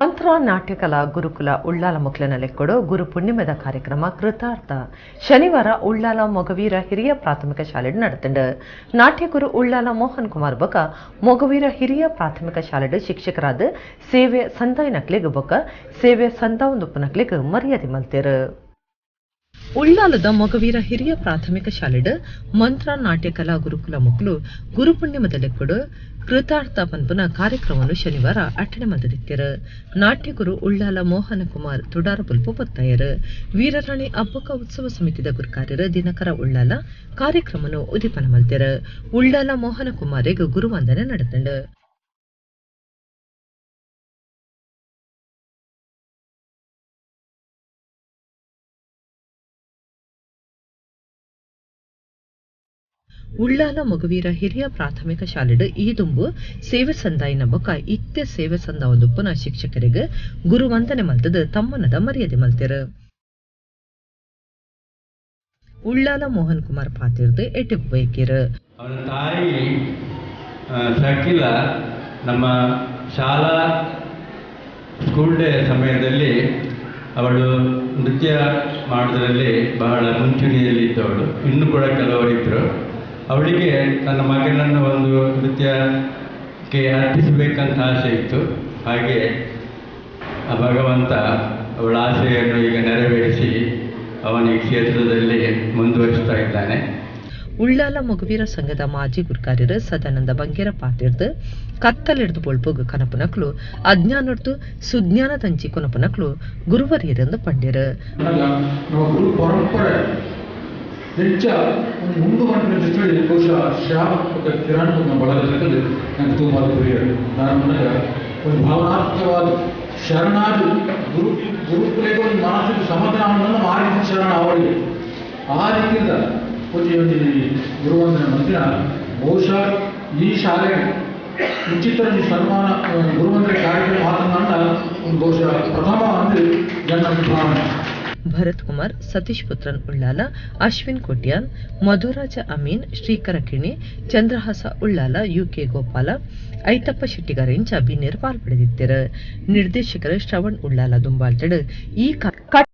ಮಂತ್ರ ನಾಟ್ಯಕಲಾ ಗುರುಕುಲ ಉಳ್ಳಾಲ ಮುಕ್ಲನಲೆಕ್ಕೊಡು ಗುರು ಪುಣ್ಯಮದ ಕಾರ್ಯಕ್ರಮ ಕೃತಾರ್ಥ ಶನಿವಾರ ಉಳ್ಳಾಲ ಮೊಗವೀರ ಹಿರಿಯ ಪ್ರಾಥಮಿಕ ಶಾಲೆಡ್ ನಡೆತಂಡು ನಾಟ್ಯಗುರು ಉಳ್ಳಾಲ ಮೋಹನ್ ಕುಮಾರ್ ಬೊಕ ಮೊಗವೀರ ಹಿರಿಯ ಪ್ರಾಥಮಿಕ ಶಾಲೆಡ್ ಶಿಕ್ಷಕರಾದ ಸೇವೆ ಸಂದಾಯನಕ್ಲಿಗ್ ಬೊಕ ಸೇವೆ ಸಂದಾವಂದುಪ್ಪನಕ್ಲಿಗ್ ಮರ್ಯಾದೆ ಮಲ್ತೇರು. ಉಳ್ಳಾಲದ ಮೊಗವೀರ ಹಿರಿಯ ಪ್ರಾಥಮಿಕ ಶಾಲೆಡ್ ಮಂತ್ರ ನಾಟ್ಯಕಲಾ ಗುರುಕುಲ ಮಕ್ಕಳು ಗುರುಪುಣ್ಯಮದಲೆಕ್ಕೊಡು ಕೃತಾರ್ಥ ಪನ್ಪುನ ಕಾರ್ಯಕ್ರಮವನ್ನು ಶನಿವಾರ ಅಟ್ಟಣೆ ಮಂದಿತ್ತಿರು. ನಾಟ್ಯಗುರು ಉಳ್ಳಾಲ ಮೋಹನ ಕುಮಾರ್ ತುಡಾರ ಪುಲ್ಪು ಬತ್ತಾಯರು. ವೀರರಾಣಿ ಅಬ್ಬಕ ಉತ್ಸವ ಸಮಿತಿದ ಗುರುಕಾರ್ಯರು ದಿನಕರ ಉಳ್ಳಾಲ ಕಾರ್ಯಕ್ರಮವನ್ನು ಉದಿಪನ ಮಲ್ತಿರು. ಉಳ್ಳಾಲ ಮೋಹನ ಕುಮಾರಿಗೆ ಗುರುವಂದನೆ ನಡೆತಂಡು. ಉಳ್ಳಾಲ ಮೊಗವೀರ ಹಿರಿಯ ಪ್ರಾಥಮಿಕ ಶಾಲೆಡ್ ಈ ದುಂಬು ಸೇವೆ ಸಂದಾಯಿನ ಬೊಕ ಇತ್ತೆ ಸೇವೆ ಸಂದಾವೊಂದುಪ್ಪುನ ಶಿಕ್ಷಕರಿಗೆ ಗುರುವಂದನೆ ಮಲ್ತದ ತಮ್ಮನದ ಮರ್ಯಾದೆ ಮಲ್ತಿರು. ಉಳ್ಳಾಲ ಮೋಹನ್ ಕುಮಾರ್ ಪಾತಿರ್ದು ಎಟ್ಟಿಪ್ ಬೈಕಿರು. ಅವನ ತಾಯಿ ಶಕಿಲ ನಮ್ಮ ಶಾಲಾ ಸ್ಕೂಲ್ ಡೇ ಸಮಯದಲ್ಲಿ ಅವಳು ನೃತ್ಯ ಮಾಡೋದ್ರಲ್ಲಿ ಬಹಳ ಮುಂಚೂಣಿಯಲ್ಲಿದ್ದವಳು. ಇನ್ನೂ ಕೂಡ ಕೆಲವರಿದ್ದರು. ಅವಳಿಗೆ ತನ್ನ ಮಗನನ್ನು ಒಂದು ನೃತ್ಯಕ್ಕೆ ಅರ್ಪಿಸಬೇಕಂತ ಆಸೆ ಇತ್ತು. ಹಾಗೆ ಆ ಭಗವಂತ ಅವಳ ಆಸೆಯನ್ನು ಈಗ ನೆರವೇರಿಸಿ ಅವನಿಗೆ ಕ್ಷೇತ್ರದಲ್ಲಿ ಮುಂದುವರಿಸ್ತಾ ಇದ್ದಾನೆ. ಉಳ್ಳಾಲ ಮೊಗವೀರ ಸಂಘದ ಮಾಜಿ ಗುರುಕಾರ್ಯರು ಸದಾನಂದ ಬಂಗೇರ ಪಾತಿರ್ದು ಕತ್ತಲಿಡ್ದು ಬೊಳ್ಪುಗ ಕನಪನಕ್ಲು ಅಜ್ಞಾನರ್ದು ಸುಜ್ಞಾನ ತಂಚಿ ಕೊನಪನಕ್ಲು ಗುರುವರಿಯರೆಂದು ಪಂಡಿರು. ಹೆಚ್ಚ ಒಂದು ಮುಂದೆ ಮಾಡಿದ ದೃಷ್ಟಿಯಲ್ಲಿ ಬಹುಶಃ ಶ್ರಾವಕ ಕಿರಾಣ ಬಳಗದಲ್ಲಿ ನನಗೆ ತುಂಬ ಪ್ರಿಯರು. ನಾನು ನನಗೆ ಒಂದು ಭಾವನಾತ್ಮಕವಾದ ಶರಣಾದಿ ಗುರುಕುಲೆಗೆ ಒಂದು ಮಾನಸಿಕ ಸಮಾಧಾನವನ್ನು ಮಾಡಿದ ಶರಣ ಅವರಿಗೆ ಆ ರೀತಿಯಿಂದ ಒಂದು ಗುರುವಂದನೆ ಮಂದಿರ ಬಹುಶಃ ಈ ಶಾಲೆ ಉಚಿತ ಸನ್ಮಾನ ಗುರುವಂದನೆ ಕಾರ್ಯಕ್ರಮ ಮಾತನಾಡ ಒಂದು ಬಹುಶಃ ಪ್ರಥಮ ಅಂದರೆ ಜನ ಭಾವನೆ. ಭರತ್ ಕುಮಾರ್, ಸತೀಶ್ ಪುತ್ರನ್ ಉಳ್ಳಾಲ, ಅಶ್ವಿನ್ ಕೋಟ್ಯಾನ್, ಮಧುರಾಜ ಅಮೀನ್, ಶ್ರೀಕರ ಕಿಣಿ, ಚಂದ್ರಹಾಸ ಉಳ್ಳಾಲ, ಯುಕೆ ಗೋಪಾಲ, ಐತಪ್ಪ ಶೆಟ್ಟಿಗಾರೆಂಚ ಬಿನ್ನೇರು ಪಾಲ್ಪಡೆದಿದ್ದರು. ನಿರ್ದೇಶಕರು ಶ್ರವಣ್ ಉಳ್ಳಾಲ ದುಂಬಾಳ್ತಡ್ ಈ